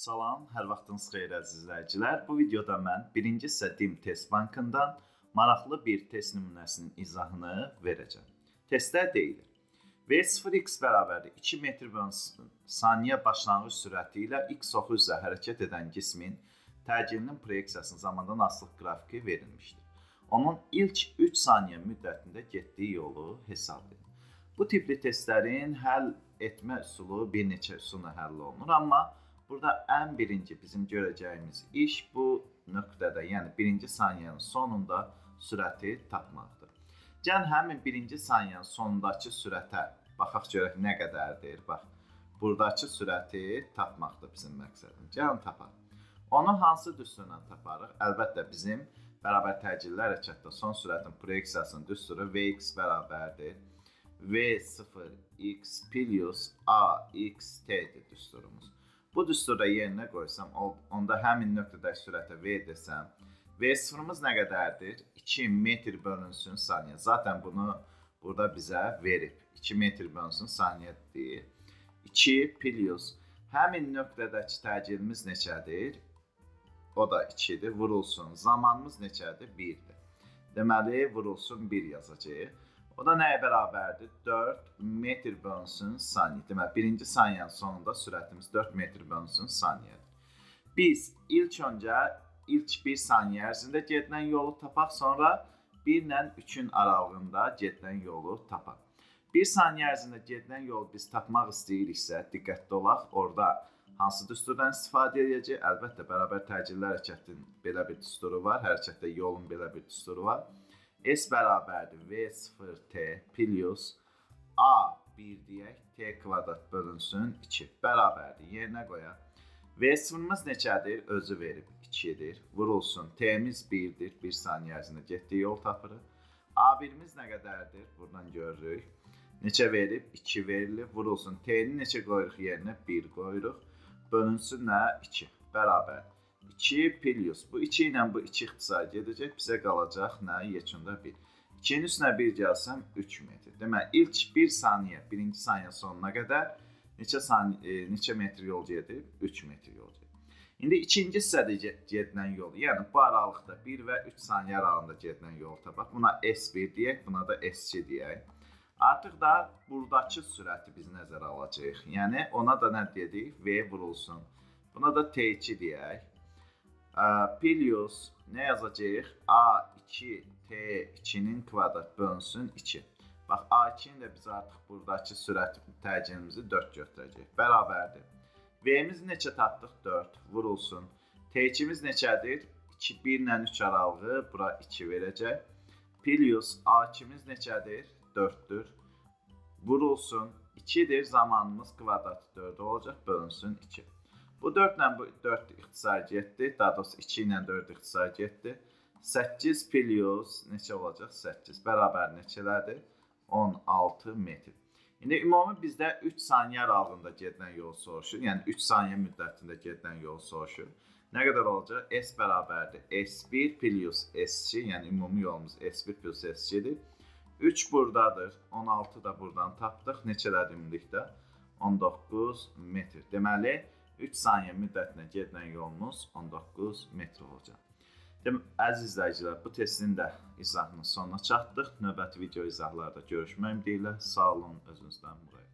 Salam, hər vaxtınız xeyir əziz izləyicilər. Bu videoda mən birinci hissə DİM test bankından maraqlı bir test nümunəsinin izahını verəcəm. Testdə deyilir: V0x bərabərdir 2 metr/saniyə başlanğıc sürəti ilə x oxu üzrə hərəkət edən cismin təcilinin proyeksiyasının zamandan asılılıq qrafiki verilmişdir. Onun ilk 3 saniyə müddətində getdiyi yolu hesablayın. Bu tipli testlərin həll etmə üsulu bir neçə üsulla həll olunur, amma burada ən birinci bizim görəcəyimiz iş bu nöqtədə, yəni birinci saniyənin sonunda sürəti tapmaqdır. Gəlin həmin birinci saniyənin sonundakı sürətə baxaq görək nə qədərdir. Bax, buradakı sürəti tapmaqdır bizim məqsədimiz. Gəlin tapaq. Onu hansı düsturla taparıq? Əlbəttə bizim bərabər təcilli hərəkətdə son sürətin proyeksiyasının düsturu Vx bərabərdir V0x plus AXT-dir düsturumuz. Bu düsturda yerinə qoysam, onda həmin nöqtədəki sürətə V desəm, V0-ımız nə qədərdir? 2 metr bölünsün saniyə. Zaten bunu burada bizə verib. 2 metr bölünsün saniyə deyil. 2 plus həmin nöqtədəki təcilimiz neçədir? O da 2-dir. Vurulsun. Zamanımız neçədir? 1-dir. Deməli, vurulsun 1 yazacağıq. O da nəyə bərabərdir? 4 metr bölünsün saniyə. Deməli, birinci saniyənin sonunda sürətimiz 4 metr bölünsün saniyədir. Biz ilk bir saniyə ərzində gedilən yolu tapaq, sonra 1 ilə 3-ün aralığında gedilən yolu tapaq. 1 saniyə ərzində gedilən yolu biz tapmaq istəyiriksə, diqqətli olaq, orada hansı düsturdan istifadə edəcək? Əlbəttə, bərabər təcilli hərəkətin belə bir düsturu var, hərəkətdə yolun belə bir düsturu var. S bərabərdir V0T plus A1 deyək, T kvadrat bölünsün 2 bərabərdir. Yerinə qoyaq. V0-ımız neçədir? Özü verib 2-dir. Vurulsun. T'miz 1-dir. 1 saniyə ərzində getdiyi yol tapırıq. A1-imiz nə qədərdir? Buradan görürük. Neçə verib? 2 verilir. Vurulsun. T'ni neçə qoyuruq yerinə? 1 qoyuruq. Bölünsün nə? 2 bərabərdir. 2 plus. Bu 2 ilə bu 2 ixtisar gedəcək. Bizə qalacaq nə? Yekunda 1. 2-nin üstünə 1 gəlsəm 3 metr. Deməli, ilk 1 saniyə, birinci saniyə sonuna qədər neçə metr yol gedib? 3 metr yol gedib. İndi ikinci hissədə gedilən yolu, yəni bu aralıqda 1 və 3 saniyə aralığında gedilən yolu tapaq. Buna S1 deyək, buna da S2 deyək. Artıq da buradakı sürəti biz nəzərə alacağıq. Yəni, ona da nə dedik? V vurulsun. Buna da T2 deyək. Plus nə yazacağıq? A2 T2-nin kvadrat bölünsün 2. Bax, A2-nin də biz artıq buradakı sürət təcilimizi 4 götürəcəyik. Bərabərdir. V-miz neçə tapdıq? 4. Vurulsun. T2-miz neçədir? 1 ilə 3 aralığı bura 2 verəcək. Plus A2-miz neçədir? 4-dür. Vurulsun. 2-dir. Zamanımız kvadratı 4 olacaq. Bölünsün 2. Bu 4 ilə bu 4 ixtisar getdi. Daha doğrusu 2 ilə 4 ixtisar getdi. 8 plus neçə olacaq? 8. Bərabər neçələrdir? 16 metr. İndi ümumi bizdə 3 saniyə aralığında gedilən yol soruşur. Yəni 3 saniyə müddətində gedilən yol soruşur. Nə qədər olacaq? S bərabərdir. S1 plus S2, yəni ümumi yolumuz S1 plus S2-dir. 3 buradadır. 16 da buradan tapdıq. Neçələrdir ümumilikdə? 19 metr. Deməli, 3 saniyə müddətinə gedilən yolumuz 19 metr olacaq. Əziz izləyicilər, bu testin də izahının sonuna çatdıq. Növbəti video izahlarda görüşmək ümidi ilə. Sağ olun, özünüzdən müğayət.